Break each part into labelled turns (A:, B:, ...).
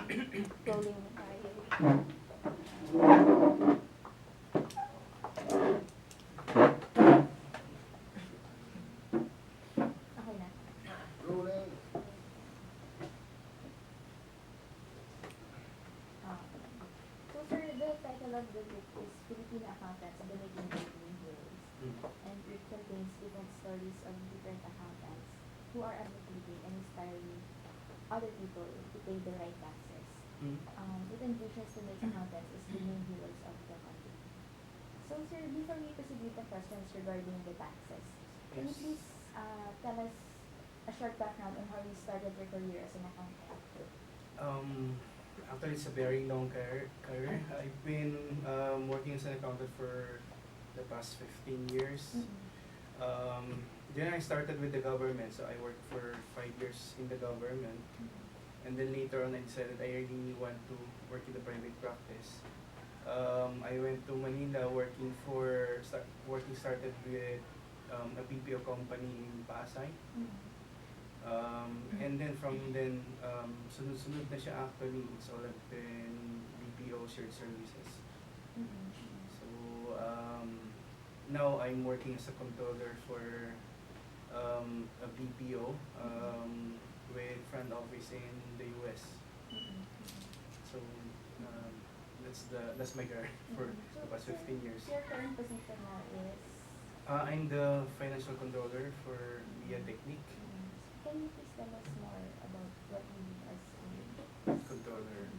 A: rolling tayo. Okay na.
B: Rolling.
A: Ah. So sir, the title of the book is Filipino Accountants and the Making of New Heroes. And it contains different stories of different accountants who are advocating and inspiring other people to pay the right taxes. It envisions to make accountants as the main heroes of the country. So sir, before we proceed with the questions regarding the taxes, can you
B: Yes.
A: please tell us a short background on how you started your career as an accountant?
B: Um, Actually, it's a very long career. I've been working as an accountant for the past 15 years. Um, then I started with the government, so I worked for 5 years in the government. And then later on, I decided I really want to work in the private practice. I went to Manila started with a BPO company in Pasay. And then from then, sunod-sunod na siya actually. It's all have been BPO shared services. So now I'm working as a controller for a BPO with front office in the US. So that's my career for the past 15 years.
A: Your current position now is?
B: I'm the financial controller for Via Technique.
A: Can you please tell us more about what you do as
B: Controller.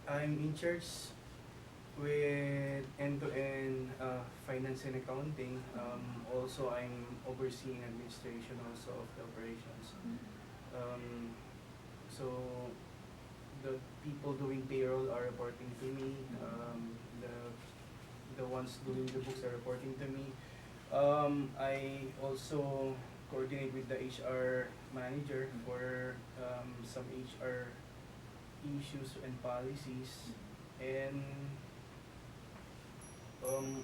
B: I'm in charge with end-to-end finance and accounting. Also, I'm overseeing administration also of the operations. So the people doing payroll are reporting to me. The ones doing the books are reporting to me. I also coordinate with the HR manager for some HR issues and policies, and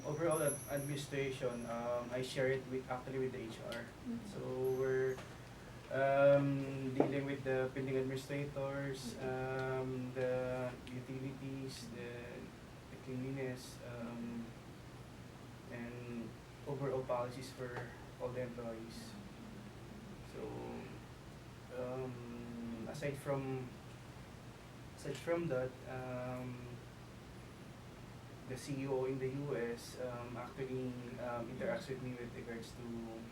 B: overall administration, I share it with the HR. So we're dealing with the building administrators, the utilities, the cleanliness, and overall policies for all the employees. So aside from that, the CEO in the US actually interacts with me with regards to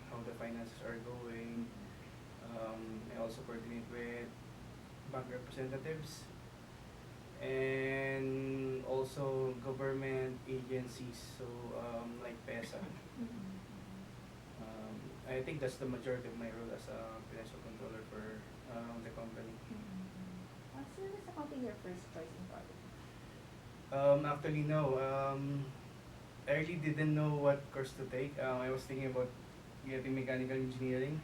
B: how the finances are going. I also coordinate with bank representatives and also government agencies, so like PESA. I think that's the majority of my role as a financial controller for the company.
A: So is accounting your first choice in college?
B: Actually, no. I really didn't know what course to take. I was thinking about getting mechanical engineering.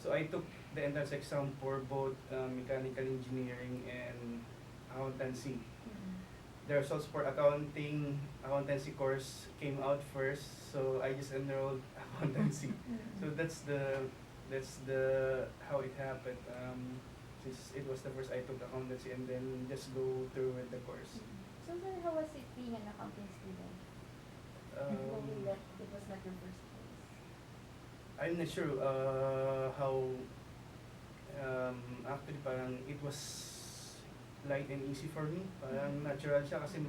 B: So I took the entrance exam for both mechanical engineering and accountancy. The results for accountancy course came out first, so I just enrolled accountancy. So that's the how it happened. Since it was the first I took accountancy and then just go through with the course.
A: So sir, how was it being an accounting student? Knowing that it was not your first choice?
B: I'm not sure how actually parang it was light and easy for me. Parang natural siya kasi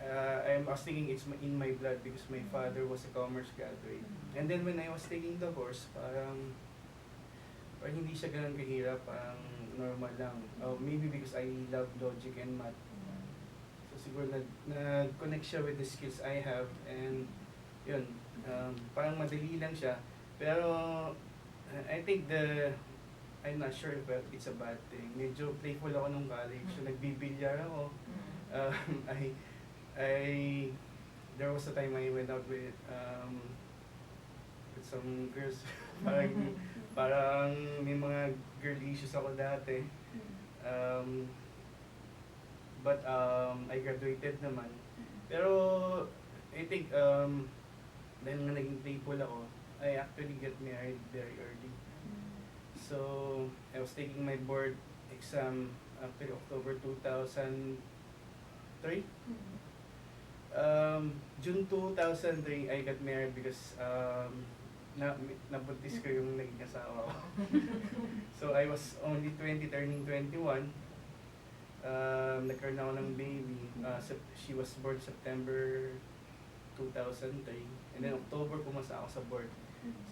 B: I was thinking it's in my blood because my father was a commerce graduate. And then when I was taking the course, parang hindi siya ganun kahirap, parang normal lang. Maybe because I love logic and math. So siguro nag-connect siya with the skills I have, and yun, parang madali lang siya. Pero I think I'm not sure if it's a bad thing. Medyo playful ako nung college. So nagbibilyar ako. There was a time I went out with some girls. parang may mga girl issues ako dati. But I graduated naman. Pero I think dahil nga naging playful ako, I actually get married very early. So I was taking my board exam after October 2003. June 2003, I got married because nabuntis ko yung naging asawa ko. So I was only 20, turning 21. Nagkaroon ako ng baby. She was born September 2003. And then October, pumasa ako sa board.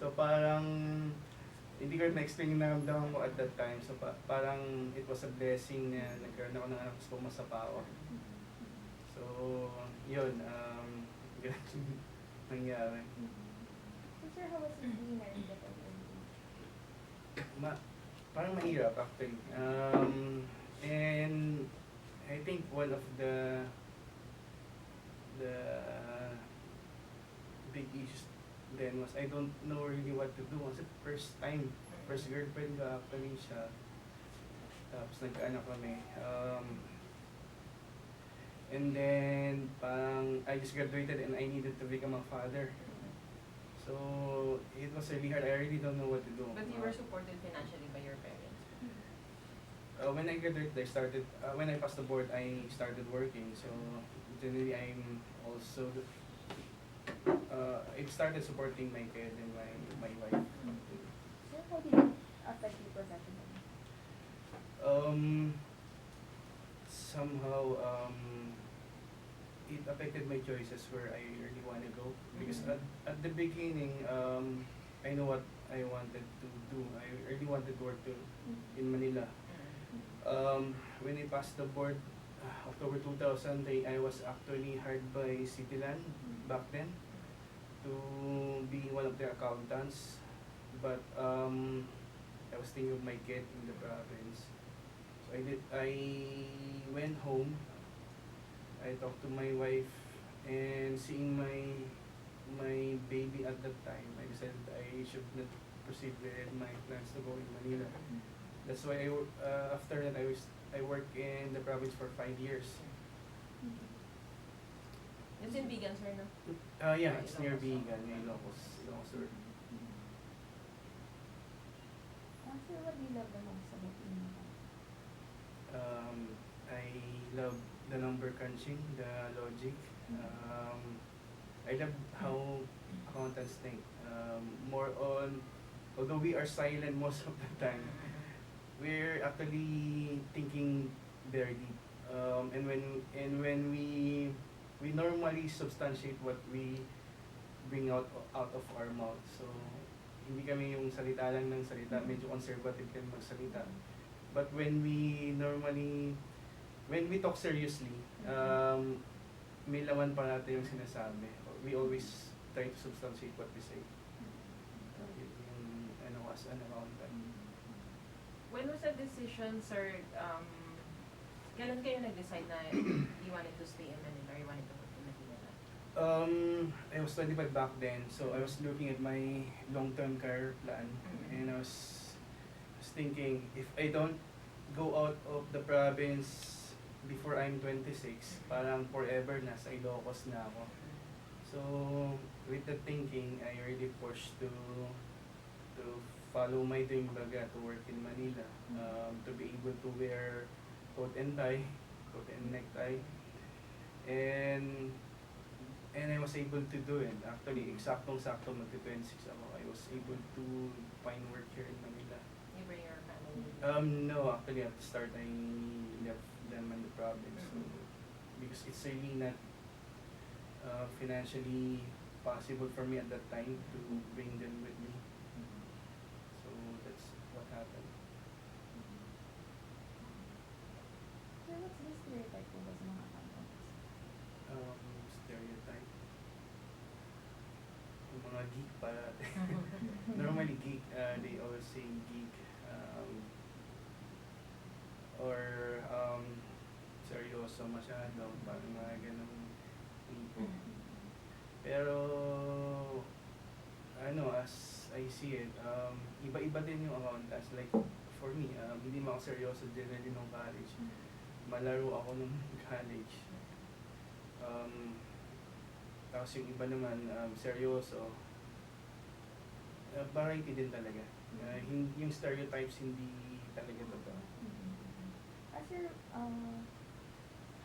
B: So parang, hindi ko na-explain yung naramdaman ko at that time. So parang it was a blessing na nagkaroon ako ng anak, tapos pumasa pa ako. So, yun, ganun yung nangyari.
A: So sir, how was it being married at an early age?
B: Parang mahirap actually. And I think one of the big issues then was I don't know really what to do. Kasi first girlfriend ko actually siya. Tapos nagkaanak kami. And then, I just graduated and I needed to become a father. So, it was really hard. I really don't know what to do.
C: But you were supported financially by your parents?
B: When I graduated, when I passed the board, I started working. So, generally, I'm also, I started supporting my kid and my wife.
A: Sir, how did it affect you professionally?
B: Somehow, it affected my choices where I really want to go. Because at the beginning, I know what I wanted to do. I really wanted to work in Manila. When I passed the board, October 2008, I was actually hired by Cityland back then to be one of their accountants. But I was thinking of my kid in the province. So I went home. I talked to my wife, and seeing my baby at that time, I decided I should not proceed with my plans to go in Manila. That's why after that I worked in the province for 5 years.
C: It's in Bigan, sir, no?
B: Yeah, it's near Bigan, Ilocos Sur.
A: Sir, what do you love the most about being a father?
B: I love the number crunching, the logic. I love how accountants think. More on, although we are silent most of the time, we're actually thinking very deep. And when we normally substantiate what we bring out of our mouth. So hindi kami yung salita lang ng salita, medyo conservative kami magsalita. But when we talk seriously, may laman pa natin yung sinasabi. We always try to substantiate what we say. Yung as an accountant.
C: When was the decision, sir, kailan kayo nag-decide na you wanted to stay in Manila or you wanted to work in Manila?
B: I was 25 back then, so I was looking at my long-term career plan, and I was thinking, if I don't go out of the province before I'm 26, parang forever nasa Ilocos na ako. So, with the thinking, I really pushed to follow my dream baga, to work in Manila, to be able to wear coat and necktie, and I was able to do it. Actually, eksaktong-sakto magti-26 ako. I was able to find work here in Manila.
C: You bring your family?
B: No, actually at the start I left them in the province. So, because it's really not financially possible for me at that time to bring them with me. So that's what happened.
A: Sir, what's the stereotype po ba sa mga accountants?
B: Stereotype. Yung mga geek pala. Normally geek, they always say geek. Or seryoso masyado, parang mga ganong tipo. Pero as I see it, iba-iba din yung accountants. Like for me, hindi mo ako seryoso generally nung college. Malaro ako nung college. Tapos yung iba naman, seryoso. Variety din talaga. Yung stereotypes hindi talaga totoo.
A: Sir,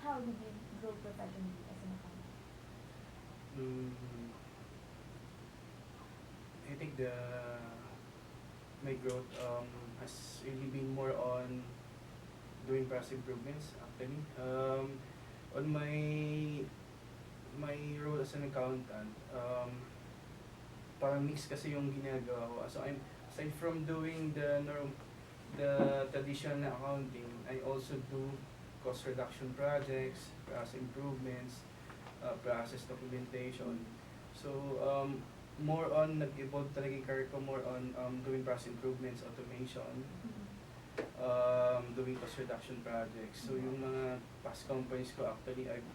A: how did you grow professionally as an accountant?
B: Mm, I think my growth has really been more on doing process improvements actually. On my role as an accountant, parang mix kasi yung ginagawa ko. So I'm aside from doing the traditional na accounting, I also do cost reduction projects, process improvements, process documentation. So more on nag-evolve talaga yung career ko more on doing process improvements, automation, doing cost reduction projects. So yung mga past companies ko actually I've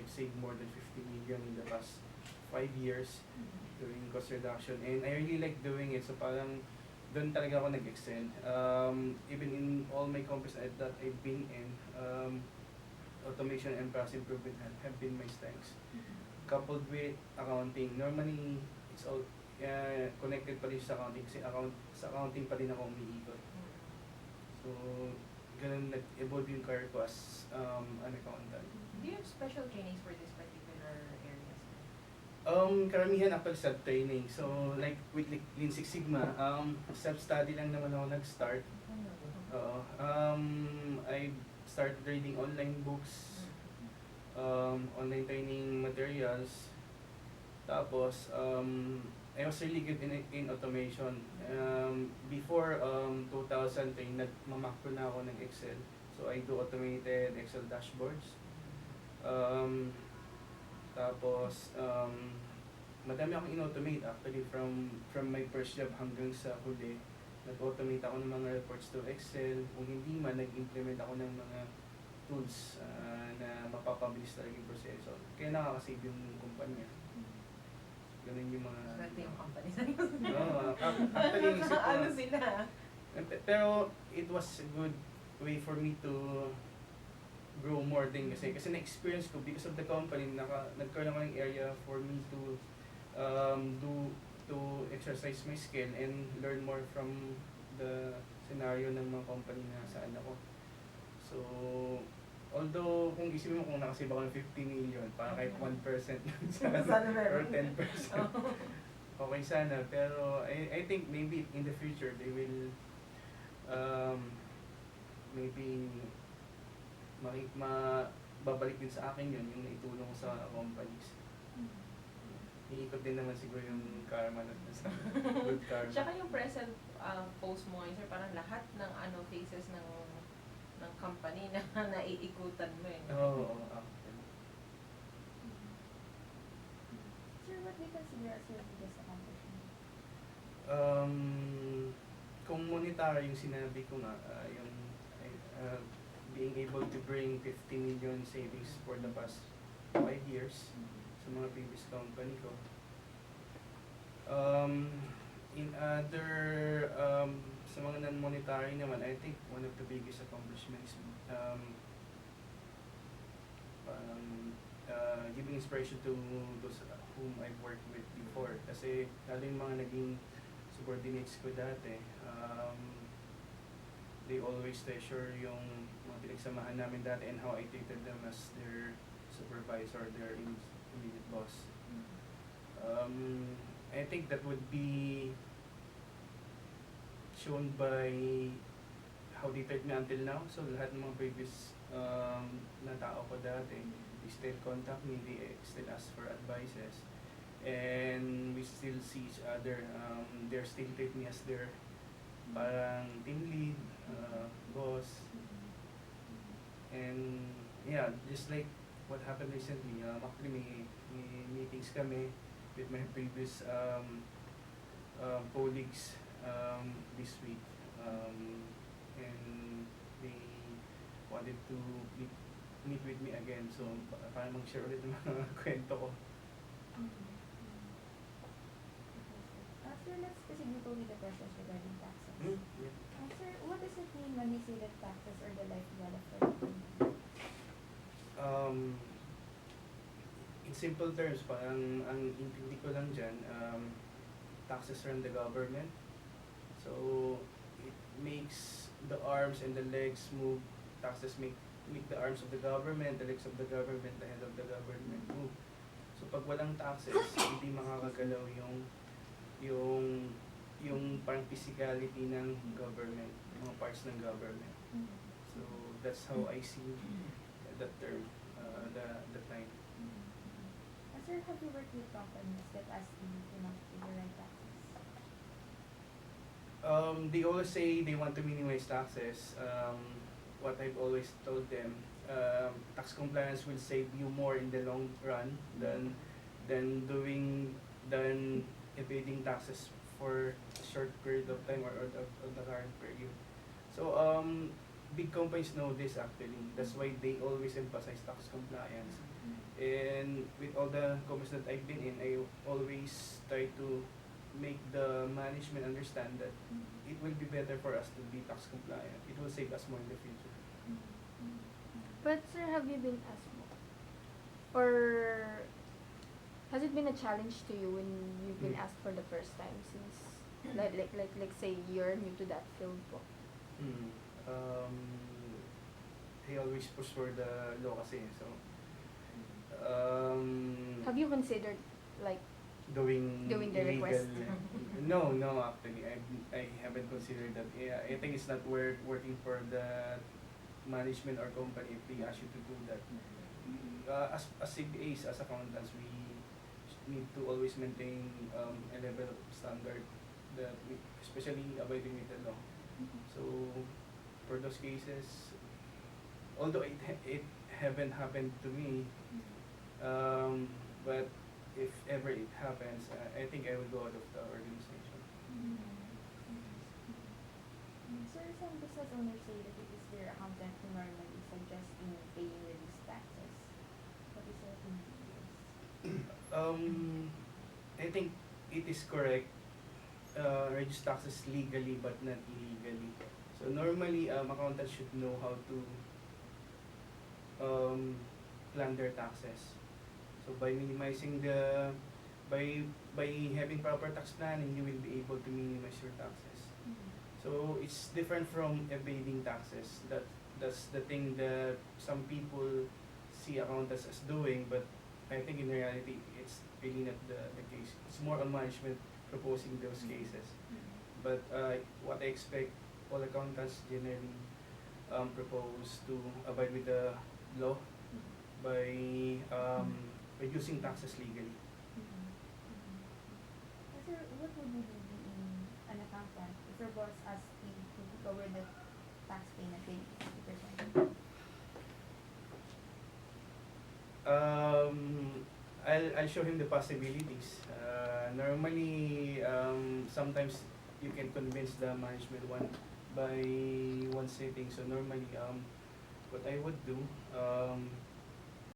B: saved more than 50 million in the past 5 years doing cost reduction, and I really like doing it. So parang doon talaga ako nag-excel. Even in all my companies that I've been in, automation and process improvement have been my strengths. Coupled with accounting, normally it's all connected pa rin sa accounting kasi sa accounting pa rin ako umiikot. So ganun nag-evolve yung career ko as an accountant.
C: Do you have special trainings for this particular areas?
B: Karamihan actually self-training. So like with Lean Six Sigma, self-study lang naman ako nag-start. I started reading online books, online training materials. Tapos, I was really good in automation. Before 2010, nagmamakro na ako ng Excel. So I do automated Excel dashboards. Tapos, madami akong in-automate actually from my first job hanggang sa huli. Nag-automate ako ng mga reports to Excel. Kung hindi man, nag-implement ako ng mga tools na mapapabilis talaga yung proseso. Kaya nakakasave yung kumpanya. Ganun yung mga...
C: Swerte yung company
B: Oo, actually, isip ko.
C: Ano sila?
B: Pero it was a good way for me to grow more din kasi na-experience ko because of the company, nagkaroon ako ng area for me to exercise my skill and learn more from the scenario ng mga company na saan ako. So, although kung isipin mo kung nakasave ako ng 50 million, para kahit 1%
C: Sana
B: or
C: meron.
B: 10%, okay sana. Pero I think maybe in the future they will maybe babalik din sa akin yun, yung naitulong ko sa companies. Iikot din naman siguro yung karma na sa good karma.
C: Tsaka yung present post mo ngayon, sir, parang lahat ng phases ng company na naiikutan mo eh.
B: Oo.
A: Sir, what do you consider as your biggest accomplishment?
B: Kung monetary yung sinabi ko nga, yung being able to bring 50 million savings for the past 5 years sa mga previous company ko. In other, sa mga non-monetary naman, I think one of the biggest accomplishments giving inspiration to those whom I've worked with before. Kasi lalo yung mga naging subordinates ko dati, they always treasure yung mga pinagsamahan namin dati and how I treated them as their supervisor, their immediate boss. I think that would be shown by how they treat me until now. So lahat ng mga previous na tao ko dati, they still contact me, they still ask for advices, and we still see each other. They still treat me as their parang team lead, boss. And yeah, just like what happened recently, actually may meetings kami with my previous colleagues this week, and they wanted to meet with me again, so para mag-share ulit ng mga kwento ko.
A: Sir, let's proceed with the questions regarding taxes.
B: Yeah.
A: Sir, what does it mean when we say that taxes are the lifeblood of the company?
B: In simple terms, parang ang intindi ko lang dyan, taxes are on the government. So, arms and the legs move. Taxes make the arms of the government, the legs of the government, the head of the government move. So pag walang taxes, hindi makakagalaw yung parang physicality ng government, mga parts ng government. So that's how I see that term, the time.
A: Sir, have you worked with companies that ask you to not pay the right taxes?
B: They always say they want to minimize taxes. What I've always told them, tax compliance will save you more in the long run than evading taxes for a short period of time or the current period. So big companies know this actually. That's why they always emphasize tax compliance. And with all the companies that I've been in, I always try to make the management understand that it will be better for us to be tax compliant. It will save us more in the future.
D: But sir, have you been asked more? Or has it been a challenge to you when you've been asked for the first time since like say you're new to that field po?
B: They always push for the law kasi. So
D: Have you considered like
B: doing
D: the
B: illegal?
D: request?
B: No, actually I haven't considered that. Yeah, I think it's not worth working for the management or company if they ask you to do that. As CPAs, as accountants, we need to always maintain a level of standard that we, especially abiding with the law. So for those cases, although it haven't happened to me, but if ever it happens, I think I will go out of the organization.
A: Sir, some business owners say that it is their accountant who normally suggesting paying reduced taxes. What is your opinion on this?
B: I think it is correct. Reduce taxes legally but not illegally. So normally, accountants should know how to plan their taxes. So by minimizing by having proper tax planning, you will be able to minimize your taxes. So it's different from evading taxes. That's the thing that some people see accountants as doing, but I think in reality it's really not the case. It's more on management proposing those cases. But what I expect all accountants generally propose to abide with the law by reducing taxes legally.
A: Sir, what would you do being an accountant if your boss asked you to lower the tax payment rate 50%?
B: I'll show him the possibilities. Normally, sometimes you can convince the management by one sitting. So normally, what I would do,